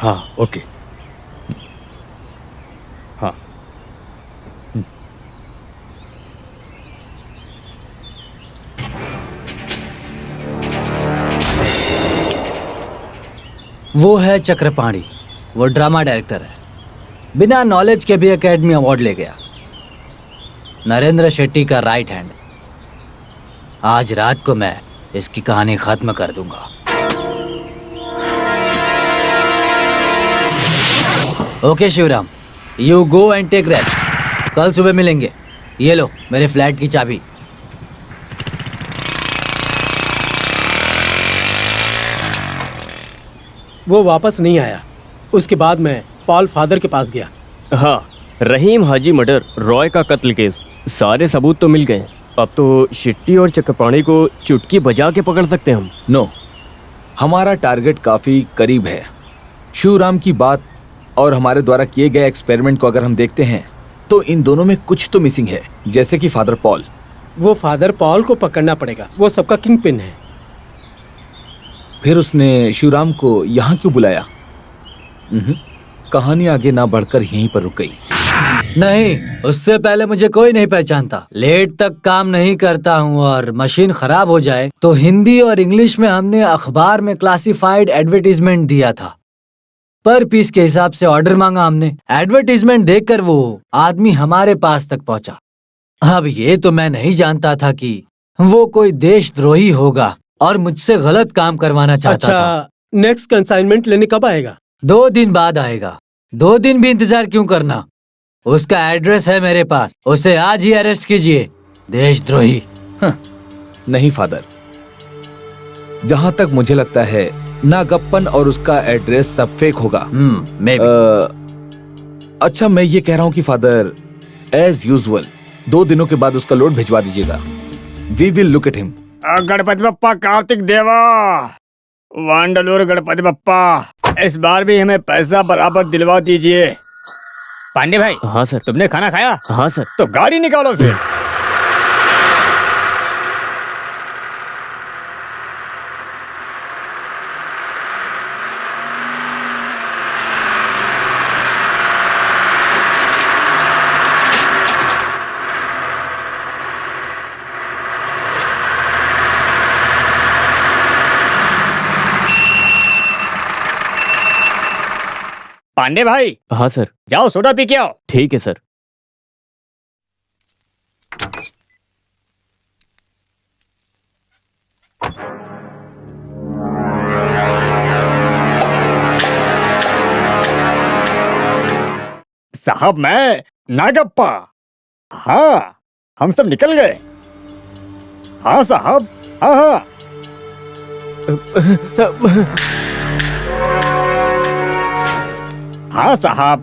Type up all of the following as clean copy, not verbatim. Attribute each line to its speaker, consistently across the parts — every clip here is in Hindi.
Speaker 1: हाँ ओके। हाँ
Speaker 2: वो है चक्रपाणी, वो ड्रामा डायरेक्टर है, बिना नॉलेज के भी एकेडमी अवार्ड ले गया। नरेंद्र शेट्टी का राइट हैंड। आज रात को मैं इसकी कहानी खत्म कर दूंगा। Okay Shivram, you go and take rest. कल सुबह मिलेंगे। ये लो मेरे फ्लैट की चाबी।
Speaker 3: वो वापस नहीं आया। उसके बाद मैं पॉल फादर के पास गया।
Speaker 4: हाँ, रहीम हाजी मर्डर, रॉय का कत्ल केस, सारे सबूत तो मिल गए। अब तो शेट्टी और चक्रपाणी को चुटकी बजा के पकड़ सकते हैं हम।
Speaker 1: नो, हमारा टारगेट काफी करीब है। शिवराम की बात और हमारे द्वारा किए गए एक्सपेरिमेंट को अगर हम देखते हैं तो इन दोनों में कुछ तो मिसिंग है, जैसे कि फादर पॉल।
Speaker 3: वो फादर पॉल को पकड़ना पड़ेगा, वो सबका किंग पिन है।
Speaker 1: फिर उसने शिवराम को यहाँ क्यों बुलाया? कहानी आगे ना बढ़कर यहीं पर रुक गई।
Speaker 2: नहीं, उससे पहले मुझे कोई नहीं पहचानता। लेट तक काम नहीं करता हूँ और मशीन खराब हो जाए तो हिंदी और इंग्लिश में हमने अखबार में क्लासिफाइड एडवर्टीजमेंट दिया था। पर पीस के हिसाब से ऑर्डर मांगा हमने। एडवर्टीजमेंट देखकर वो आदमी हमारे पास तक पहुंचा। अब ये तो मैं नहीं जानता था कि वो कोई देशद्रोही होगा और मुझसे गलत काम करवाना चाहता था।
Speaker 3: अच्छा, नेक्स्ट कंसाइनमेंट लेने कब आएगा?
Speaker 2: 2 दिन बाद आएगा। 2 दिन भी इंतजार क्यों करना? उसका एड्रेस है मेरे पास, उसे आज ही अरेस्ट कीजिए। देशद्रोही।
Speaker 1: नहीं फादर, जहाँ तक मुझे लगता है नागप्पन और उसका एड्रेस सब फेक होगा। अच्छा, मैं ये कह रहा हूँ कि फादर एज यूजुअल 2 दिनों के बाद उसका लोड भिजवा दीजिएगा। We will look at him.
Speaker 5: Ganpati Bappa, Kartik Deva, Vandalur Ganpati Bappa, इस बार भी हमें पैसा बराबर दिलवा दीजिए। पांडे भाई।
Speaker 4: हाँ सर।
Speaker 5: तुमने खाना खाया?
Speaker 4: हाँ सर।
Speaker 5: तो गाड़ी निकालो फिर। पांडे भाई।
Speaker 4: हाँ सर।
Speaker 5: जाओ सोडा पी के आओ।
Speaker 4: ठीक है सर।
Speaker 5: साहब मैं नागप्पा। हाँ, हम सब निकल गए। हाँ साहब, हाँ हाँ। हाँ साहब,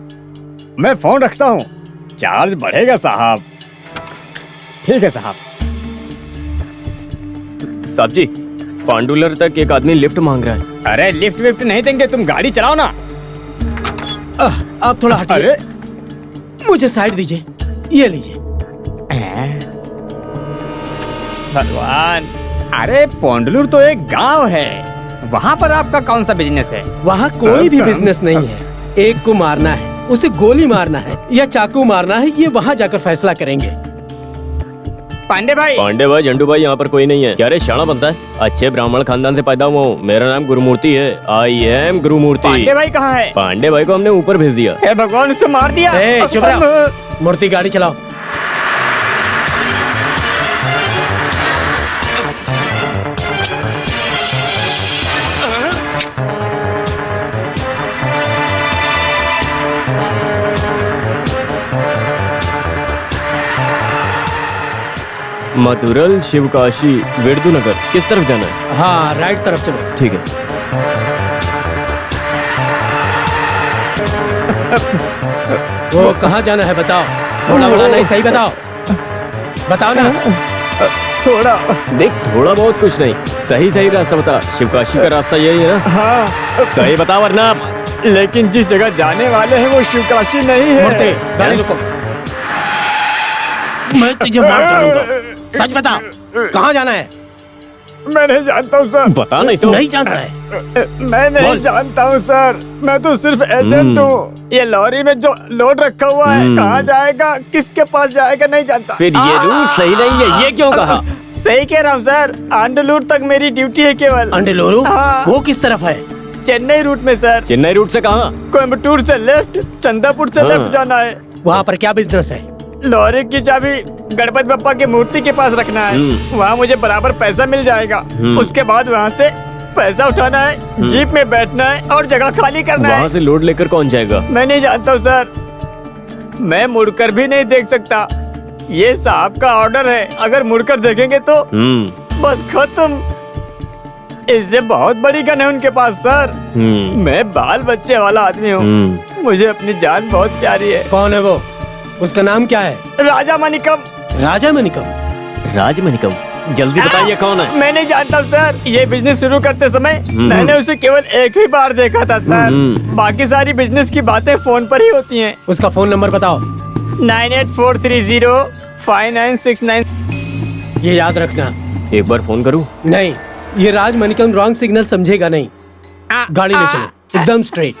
Speaker 5: मैं फोन रखता हूँ। चार्ज बढ़ेगा साहब। ठीक है साहब।
Speaker 4: साहब जी, पांडुलर तक एक आदमी लिफ्ट मांग रहा है।
Speaker 5: अरे लिफ्ट विफ्ट नहीं देंगे, तुम गाड़ी चलाओ ना।
Speaker 3: आप थोड़ा हटिए।
Speaker 5: अरे
Speaker 3: मुझे साइड दीजिए। ये लीजिए।
Speaker 5: भगवान, अरे पांडुलूर तो एक गांव है, वहाँ पर आपका कौन सा बिजनेस है?
Speaker 3: वहाँ कोई भी बिजनेस नहीं है। एक को मारना है, उसे गोली मारना है या चाकू मारना है, ये वहाँ जाकर फैसला करेंगे।
Speaker 5: पांडे भाई।
Speaker 4: पांडे भाई, झंडू भाई यहाँ पर कोई नहीं है। क्या रे शाना बनता है? अच्छे ब्राह्मण खानदान से पैदा हुआ हूँ। मेरा नाम गुरुमूर्ति है। I am Gurumurthy.
Speaker 5: पांडे भाई कहाँ है?
Speaker 4: पांडे भाई को हमने ऊपर भेज दिया।
Speaker 5: हे भगवान, उसे मार दिया।
Speaker 3: चुप रहो। मूर्ति, गाड़ी चलाओ।
Speaker 4: मथुरल, शिवकाशी, विरदुनगर, किस तरफ जाना है?
Speaker 3: हाँ, राइट तरफ चलो।
Speaker 4: ठीक है।
Speaker 3: वो कहाँ जाना है बताओ। थोड़ा बड़ा नहीं, सही बताओ। बताओ ना।
Speaker 4: थोड़ा देख, थोड़ा बहुत कुछ नहीं, सही सही रास्ता बता। शिवकाशी का रास्ता यही है ना?
Speaker 5: हाँ
Speaker 4: सही बता, वरना।
Speaker 5: लेकिन जिस जगह जाने वाले हैं वो शिवकाशी नहीं है।
Speaker 3: मूर्ति, गाड़ी रुको। मैं तुझे मार डालूंगा। सच बता, कहाँ जाना है?
Speaker 5: मैं नहीं जानता हूँ सर।
Speaker 4: बता नहीं तो।
Speaker 3: नहीं जानता है?
Speaker 5: मैं नहीं
Speaker 3: बोल।
Speaker 5: जानता हूँ सर, मैं तो सिर्फ एजेंट हूँ। ये लॉरी में जो लोड रखा हुआ है कहाँ जाएगा, किसके पास जाएगा नहीं जानता।
Speaker 4: फिर ये रूट सही नहीं है, ये क्यों कहा?
Speaker 5: सही कह रहा हूँ सर, आंडलूर तक मेरी ड्यूटी है केवल।
Speaker 3: अंडेलोरू?
Speaker 5: हाँ।
Speaker 3: वो किस तरफ है?
Speaker 5: चेन्नई रूट में सर।
Speaker 4: चेन्नई रूट से कहाँ?
Speaker 5: कोयम्बटूर से लेफ्ट, चंदापुर से
Speaker 4: हाँ।
Speaker 5: लेफ्ट जाना है।
Speaker 3: वहाँ पर क्या बिजनेस है?
Speaker 5: लॉरी की चाबी गणपति बप्पा की मूर्ति के पास रखना है, वहाँ मुझे बराबर पैसा मिल जाएगा। उसके बाद वहाँ से पैसा उठाना है, जीप में बैठना है और जगह खाली करना
Speaker 4: वहाँ
Speaker 5: है।
Speaker 4: से लोड लेकर कौन जाएगा?
Speaker 5: मैं नहीं जानता हूँ सर, मैं मुड़कर भी नहीं देख सकता। ये साहब का ऑर्डर है, अगर मुड़कर देखेंगे तो बस खत्म। इससे बहुत बड़ी गन है उनके पास सर। मैं बाल बच्चे वाला आदमी हूँ, मुझे अपनी जान बहुत प्यारी है।
Speaker 3: कौन है वो? उसका नाम क्या है?
Speaker 5: राजा मणिकम।
Speaker 3: राजा मणिकम?
Speaker 4: राजमणिकम? जल्दी बताइए कौन है?
Speaker 5: मैं नहीं जानता सर, ये बिजनेस शुरू करते समय मैंने उसे केवल एक ही बार देखा था सर। बाकी सारी बिजनेस की बातें फोन पर ही होती हैं।
Speaker 3: उसका फोन नंबर बताओ।
Speaker 5: 9843059669।
Speaker 3: ये याद रखना।
Speaker 4: एक बार फोन करूँ?
Speaker 3: नहीं, ये राज मणिकम रॉन्ग सिग्नल समझेगा नहीं। गाड़ी ले चलो, एकदम स्ट्रेट।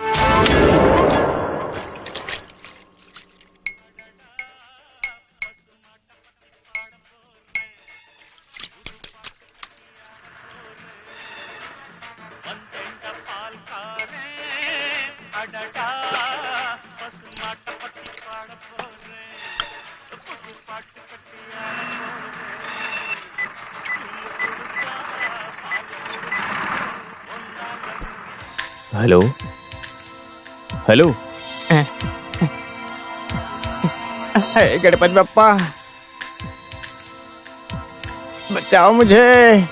Speaker 4: Hello hello.
Speaker 5: हे गणपति बप्पा, बचाओ मुझे।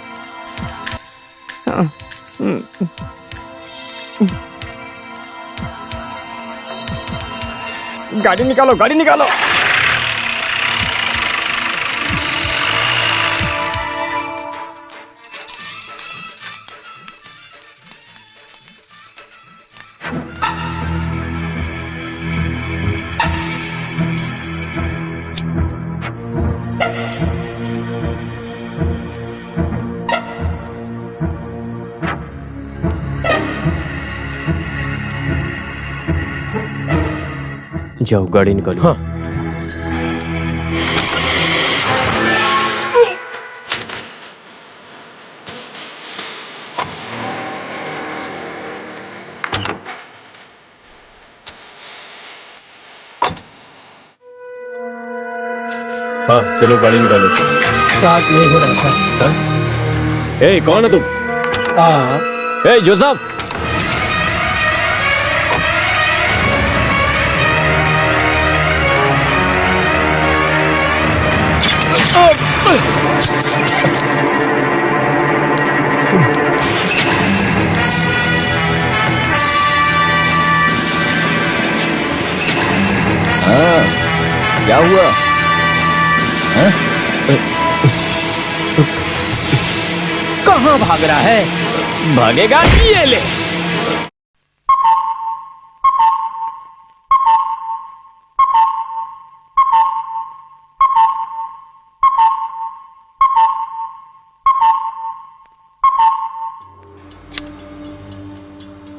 Speaker 5: गाड़ी निकालो, गाड़ी निकालो।
Speaker 4: जाओ गाड़ी निकालो।
Speaker 3: हाँ।
Speaker 4: हाँ चलो गाड़ी निकालो।
Speaker 3: स्टार्ट नहीं हो रहा था।
Speaker 4: ए कौन है तुम? ए जोसेफ।
Speaker 1: हाँ, क्या हुआ? हाँ?
Speaker 3: कहाँ भाग रहा है?
Speaker 4: भागेगा? ये ले।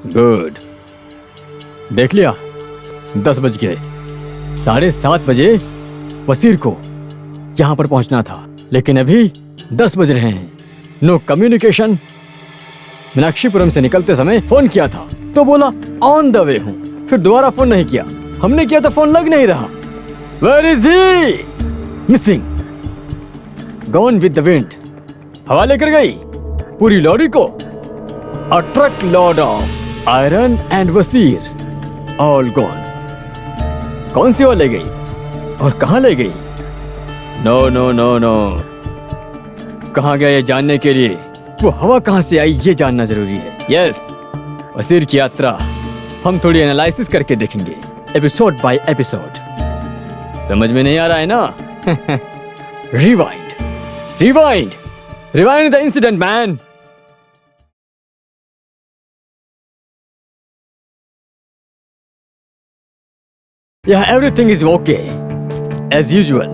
Speaker 4: गुड, देख लिया? 10 बज गए। 7:30 बजे वसीर को यहां पर पहुंचना था, लेकिन अभी 10 बज रहे हैं। No communication. मीनाक्षीपुरम से निकलते समय फोन किया था तो बोला ऑन द वे हूं, फिर दोबारा फोन नहीं किया। हमने किया तो फोन लग नहीं रहा। Where is he? Missing, gone with the wind. हवा लेकर गई पूरी लॉरी को। A truck load of iron and वसीर ऑल गॉन। कौन सी हवा ले गई और कहां ले गई? नो नो नो नो, कहां गया ये जानने के लिए वो हवा कहां से आई ये जानना जरूरी है। यस, वसीर की यात्रा हम थोड़ी एनालिसिस करके देखेंगे, एपिसोड बाय एपिसोड। समझ में नहीं आ रहा है ना? Rewind rewind rewind the incident man. Yeah, everything is okay as usual.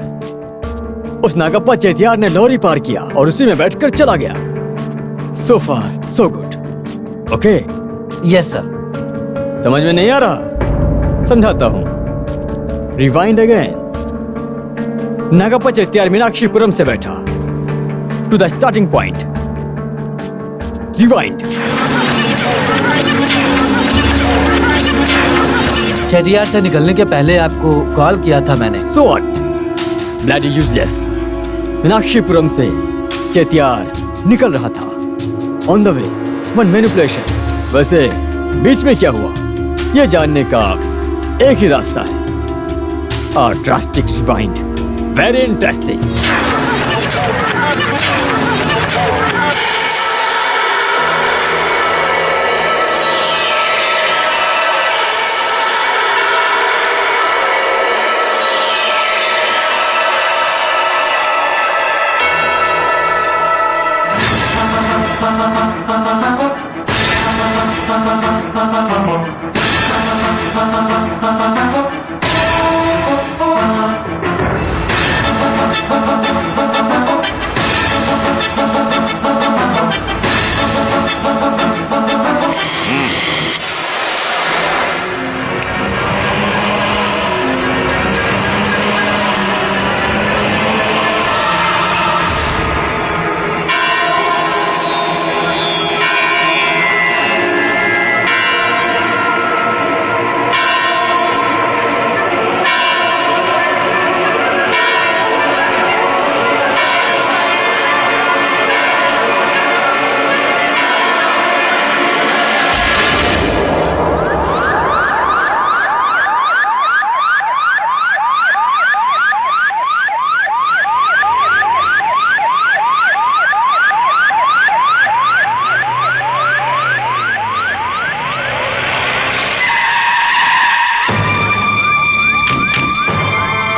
Speaker 4: उस नागप्पा चेतियार ने लॉरी पार किया और उसी में बैठकर चला गया। So far so good. Okay,
Speaker 2: yes sir.
Speaker 4: समझ में नहीं आ रहा? समझाता हूं। Rewind again. नागप्पा चेट्टियार मीनाक्षीपुरम से बैठा to the starting point. Rewind.
Speaker 2: Chettiar से निकलने के पहले आपको कॉल किया था मैंने।
Speaker 4: So what? Bloody useless. Meenakshipuram से चेट्टियार निकल रहा था। On the way one manipulation. वैसे बीच में क्या हुआ ये जानने का एक ही रास्ता है। A drastic rewind. Very interesting.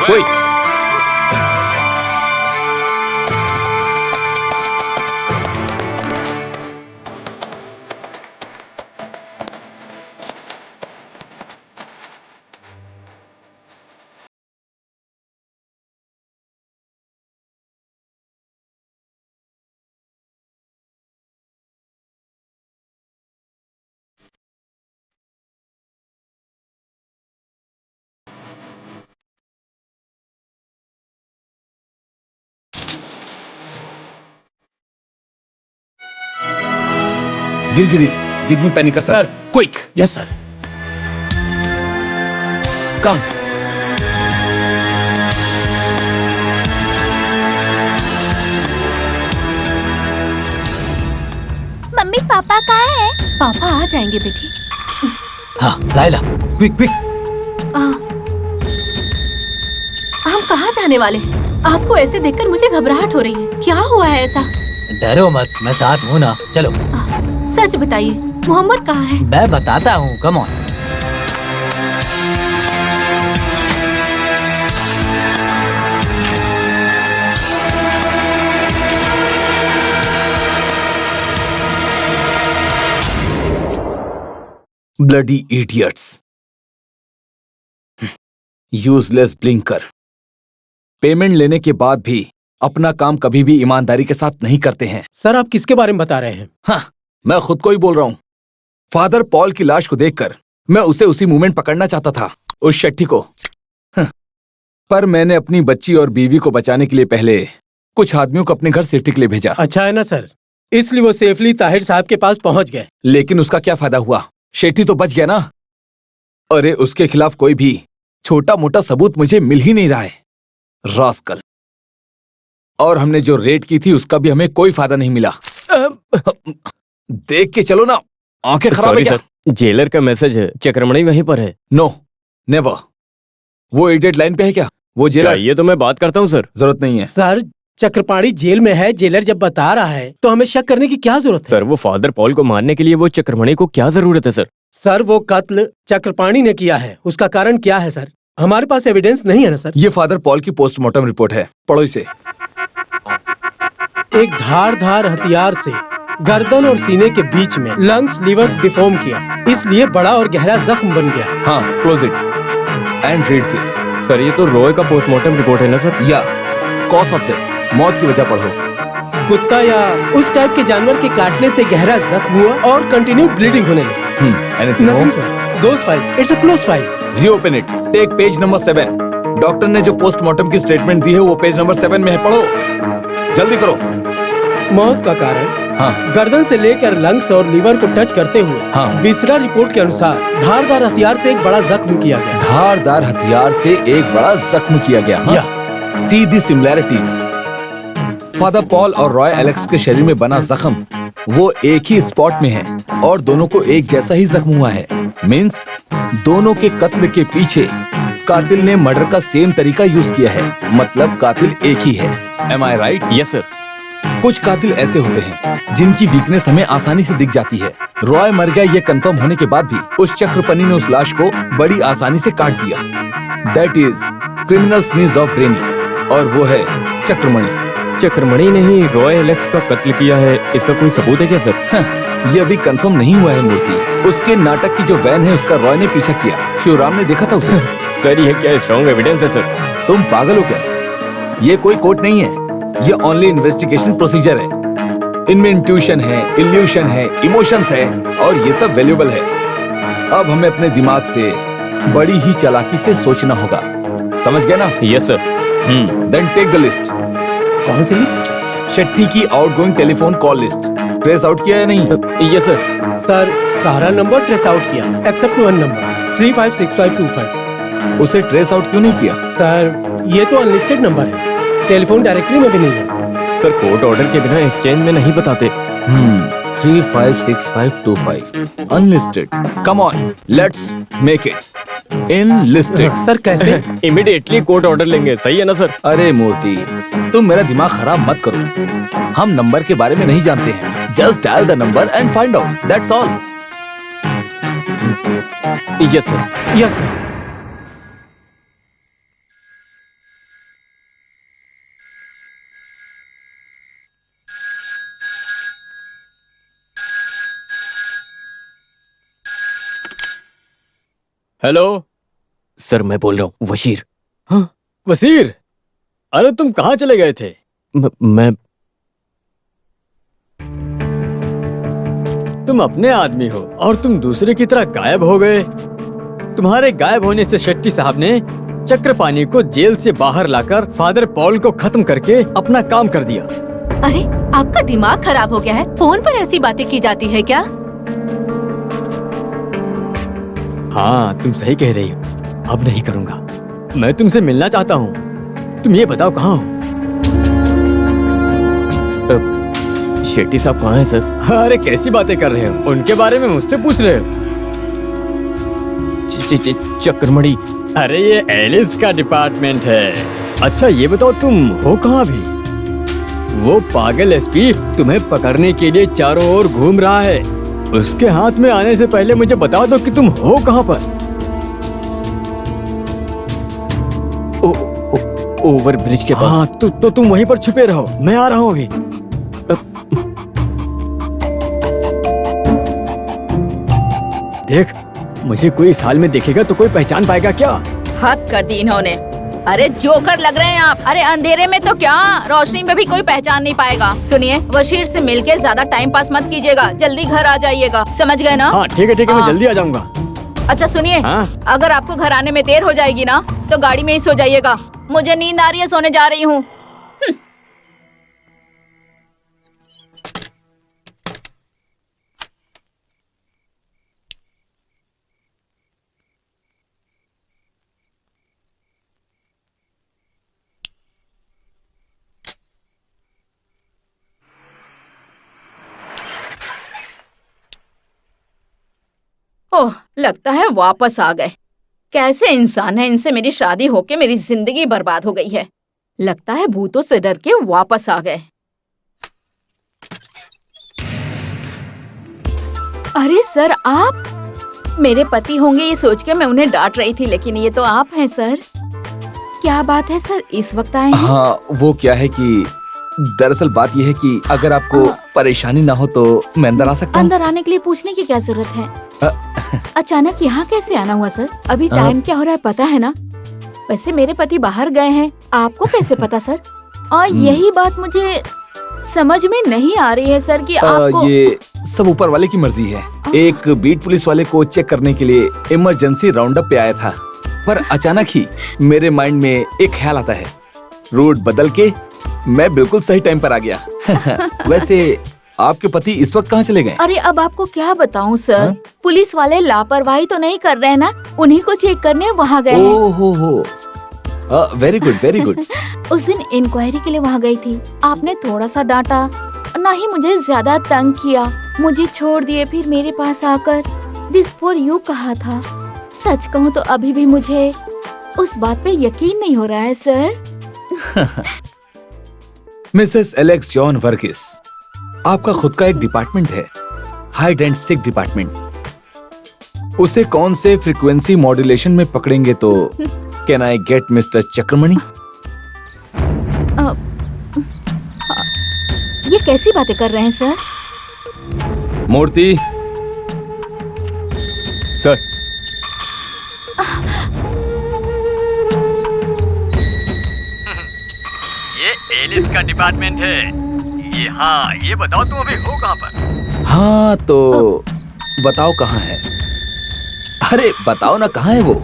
Speaker 1: Wait. Giri, give me panic, sir. Quick.
Speaker 3: Yes sir.
Speaker 1: Come.
Speaker 6: Mummy papa कहाँ है? पापा आ जाएंगे बेटी।
Speaker 2: हाँ लाइला, क्विक क्विक।
Speaker 6: हम कहाँ जाने वाले हैं? आपको ऐसे देखकर मुझे घबराहट हो रही है। क्या हुआ है ऐसा?
Speaker 2: डरो मत, मैं साथ हूँ ना। चलो।
Speaker 6: सच बताइए, मोहम्मद कहाँ है?
Speaker 2: मैं बताता हूँ, come on.
Speaker 1: Bloody idiots. Useless blinker. Payment लेने के बाद भी अपना काम कभी भी ईमानदारी के साथ नहीं करते हैं।
Speaker 3: सर आप किसके बारे में बता रहे हैं?
Speaker 1: हाँ, मैं खुद को ही बोल रहा हूँ। फादर पॉल की लाश को देखकर मैं उसे उसी मोमेंट पकड़ना चाहता था, उस शट्टी को। पर मैंने अपनी बच्ची और बीवी को बचाने के लिए पहले कुछ आदमियों को अपने घर सेफ्टी के लिए भेजा।
Speaker 3: अच्छा है ना सर, इसलिए वो सेफली ताहिर साहब के पास पहुंच गए।
Speaker 1: लेकिन उसका क्या फायदा हुआ? शेट्टी तो बच गया ना। अरे उसके खिलाफ कोई भी छोटा मोटा सबूत मुझे मिल ही नहीं रहा है, रास्कल। और हमने जो रेड की थी उसका भी हमें कोई फायदा नहीं मिला। देख के चलो ना, आंखें खराब है क्या?
Speaker 5: सर, जेलर का मैसेज है, चक्रमणि वहीं पर है।
Speaker 1: No, never. वो एडिट लाइन पे है क्या? वो जेलर?
Speaker 5: चाहिए तो मैं बात करता हूँ सर।
Speaker 1: जरूरत नहीं है।
Speaker 3: सर चक्रपाणी जेल में है, जेलर जब बता रहा है तो हमें शक करने की क्या जरूरत है?
Speaker 5: सर वो फादर पॉल को मारने के लिए वो चक्रमणि को क्या जरूरत है सर?
Speaker 3: सर वो कत्ल चक्रपाणी ने किया है, उसका कारण क्या है सर? हमारे पास एविडेंस नहीं है ना सर।
Speaker 1: ये फादर पॉल की पोस्टमार्टम रिपोर्ट है, पढ़ो इसे।
Speaker 3: एक धारदार हथियार से गर्दन और सीने के बीच में लंग्स लीवर डिफॉर्म किया, इसलिए बड़ा और गहरा जख्म बन गया।
Speaker 1: हाँ, close it and read this.
Speaker 5: Sir ये तो रॉय का पोस्टमार्टम रिपोर्ट है ना सर?
Speaker 1: या कॉज ऑफ डेथ, मौत की वजह पढ़ो।
Speaker 3: कुत्ता या उस टाइप के जानवर के काटने से गहरा जख्म हुआ और कंटिन्यू ब्लीडिंग होने लगी।
Speaker 1: Anything
Speaker 3: nothing sir, those files, it's a close file.
Speaker 1: Reopen it, take page number 7। Doctor ने जो पोस्टमार्टम की स्टेटमेंट दी है वो पेज नंबर 7 में है, पढ़ो जल्दी करो।
Speaker 3: मौत का कारण
Speaker 1: हाँ
Speaker 3: गर्दन से लेकर लंग्स और लीवर को टच करते हुए
Speaker 1: हाँ।
Speaker 3: बिसरा रिपोर्ट के अनुसार धारदार हथियार से एक बड़ा जख्म किया गया।
Speaker 1: धारदार हथियार से एक बड़ा जख्म किया गया। हाँ?
Speaker 3: या
Speaker 1: सी दी सिमिलैरिटीज। फादर पॉल और रॉय एलेक्स के शरीर में बना जख्म वो एक ही स्पॉट में है और दोनों को एक जैसा ही जख्म हुआ है। मींस दोनों के कत्ल के पीछे कातिल ने मर्डर का सेम तरीका यूज किया है, मतलब कातिल एक ही है। एम आई राइट?
Speaker 5: Yes sir.
Speaker 1: कुछ कातिल ऐसे होते हैं जिनकी वीकनेस हमें आसानी से दिख जाती है। रॉय मर गया ये कंफर्म होने के बाद भी उस चक्रपनी ने उस लाश को बड़ी आसानी से काट दिया। That is criminal sneeze of brainy, और वो है चक्रमणि।
Speaker 5: चक्रमणि ने ही रॉय एलेक्स का कत्ल किया है, इसका कोई सबूत है क्या सर?
Speaker 1: ये अभी कंफर्म नहीं हुआ है मूर्ति। उसके नाटक की जो वैन है उसका रॉय ने पीछा किया। शिवराम ने देखा था उसे।
Speaker 5: सर ये क्या स्ट्रॉन्ग एविडेंस है सर?
Speaker 1: तुम पागल हो क्या? ये कोई कोर्ट नहीं है, ये ओनली इन्वेस्टिगेशन प्रोसीजर है। इनमें इंट्यूशन है, इल्यूशन है, इमोशंस है और ये सब वैल्यूएबल है। अब हमें अपने दिमाग से बड़ी ही चालाकी से सोचना होगा, समझ गया ना?
Speaker 5: Yes sir.
Speaker 1: Then take the list.
Speaker 3: कौन सी लिस्ट?
Speaker 1: शेट्टी की outgoing telephone call list trace out किया या नहीं?
Speaker 5: Yes sir.
Speaker 3: सर सारा नंबर ट्रेस आउट किया एक्सेप्ट वन नंबर 356525।
Speaker 1: उसे ट्रेस आउट क्यों नहीं किया?
Speaker 3: सर ये तो अनलिस्टेड नंबर है, टेलीफोन डायरेक्टरी में भी नहीं है।
Speaker 5: सर कोर्ट ऑर्डर के बिना एक्सचेंज में नहीं बताते।
Speaker 1: 356525 unlisted. Come on, let's make it enlisted.
Speaker 3: Sir कैसे?
Speaker 5: इमीडिएटली कोर्ट ऑर्डर लेंगे, सही है ना सर?
Speaker 1: अरे मूर्ति, तुम मेरा दिमाग खराब मत करो। हम नंबर के बारे में नहीं जानते हैं। Just dial the number and find out, that's all.
Speaker 5: Yes sir.
Speaker 3: Yes sir.
Speaker 5: Hello sir, मैं बोल रहा हूँ वशीर।
Speaker 4: हाँ वसीर, अरे तुम कहाँ चले गए थे?
Speaker 5: मैं
Speaker 4: तुम अपने आदमी हो और तुम दूसरे की तरह गायब हो गए। तुम्हारे गायब होने से शेट्टी साहब ने चक्रपाणी को जेल से बाहर लाकर फादर पॉल को खत्म करके अपना काम कर दिया।
Speaker 6: अरे आपका दिमाग खराब हो गया है? फोन पर ऐसी बातें की जाती है क्या?
Speaker 4: हाँ तुम सही कह रही हो, अब नहीं करूँगा। मैं तुमसे मिलना चाहता हूँ। तुम ये बताओ कहाँ हो?
Speaker 5: शेट्टी साहब कहाँ हैं सर?
Speaker 4: अरे कैसी बातें कर रहे हो? उनके बारे में मुझसे पूछ रहे हो?
Speaker 5: चक्रमणि।
Speaker 4: अरे ये एलिस का डिपार्टमेंट है। अच्छा ये बताओ तुम हो कहाँ भी? वो पागल एसपी तुम्हें पकड़ने के लिए चारों ओर घूम रहा है। उसके हाथ में आने से पहले मुझे बता दो कि तुम हो कहाँ पर।
Speaker 5: ओवर ब्रिज के पास।
Speaker 4: हाँ तो तुम वहीं पर छुपे रहो, मैं आ रहा हूँ अभी। देख, मुझे कोई इस हाल में देखेगा तो कोई पहचान पाएगा क्या?
Speaker 7: हद कर दी इन्होंने। अरे जोकर लग रहे हैं आप। अरे अंधेरे में तो क्या, रोशनी में भी कोई पहचान नहीं पाएगा। सुनिए, वशीर से मिलके ज्यादा टाइम पास मत कीजिएगा, जल्दी घर आ जाइएगा, समझ गए ना?
Speaker 4: हाँ ठीक है, मैं
Speaker 7: हाँ।
Speaker 4: जल्दी आ जाऊंगा।
Speaker 7: अच्छा सुनिए,
Speaker 4: हाँ?
Speaker 7: अगर आपको घर आने में देर हो जाएगी ना तो गाड़ी में ही सो जाइएगा। मुझे नींद आ रही है, सोने जा रही हूँ। ओह, लगता है वापस आ गए। कैसे इंसान है, इनसे मेरी शादी होके मेरी जिंदगी बर्बाद हो गई है। लगता है भूतों से डर के वापस आ गए। अरे सर, आप मेरे पति होंगे ये सोच के मैं उन्हें डांट रही थी, लेकिन ये तो आप हैं सर। क्या बात है सर, इस वक्त आए हैं?
Speaker 1: हाँ वो क्या है कि दरअसल बात यह है कि अगर आपको परेशानी ना हो तो मैं अंदर आ सकता हूँ?
Speaker 7: अंदर आने के लिए पूछने की क्या जरूरत है? अचानक यहाँ कैसे आना हुआ सर? अभी टाइम क्या हो रहा है पता है ना? वैसे मेरे पति बाहर गए हैं, आपको कैसे पता सर? और यही बात मुझे समझ में नहीं आ रही है सर कि आपको
Speaker 1: ये सब ऊपर वाले की मर्जी है। एक बीट पुलिस वाले को चेक करने के लिए इमरजेंसी राउंड अप पे आया था, पर अचानक ही मेरे माइंड में एक ख्याल आता है। रूट बदल के मैं बिल्कुल सही टाइम पर आ गया। वैसे आपके पति इस वक्त कहाँ चले गए?
Speaker 7: अरे अब आपको क्या बताऊं सर,
Speaker 1: हाँ?
Speaker 7: पुलिस वाले लापरवाही तो नहीं कर रहे हैं ना, उन्हीं को चेक करने वहाँ गए हैं।
Speaker 1: ओ हो। Very good very good.
Speaker 7: उस दिन इंक्वायरी के लिए वहाँ गई थी, आपने थोड़ा सा डांटा, ना ही मुझे ज्यादा तंग किया, मुझे छोड़ दिए, फिर मेरे पास आकर दिस फॉर यू कहा था। सच कहूँ तो अभी भी मुझे उस बात पे यकीन नहीं हो रहा है sir.
Speaker 1: Mrs Alex John Varghese, आपका खुद का एक डिपार्टमेंट है, हाइड एंड सिक डिपार्टमेंट। उसे कौन से फ्रीक्वेंसी मॉड्यूलेशन में पकड़ेंगे तो can I get mister Chakramani?
Speaker 7: ये कैसी बातें कर रहे हैं सर?
Speaker 1: मूर्ति।
Speaker 5: सर
Speaker 4: ये एलिस का डिपार्टमेंट है। ये हाँ, ये बताओ तुम अभी हो कहाँ पर?
Speaker 1: हाँ तो बताओ कहाँ है? अरे बताओ ना, कहाँ है वो?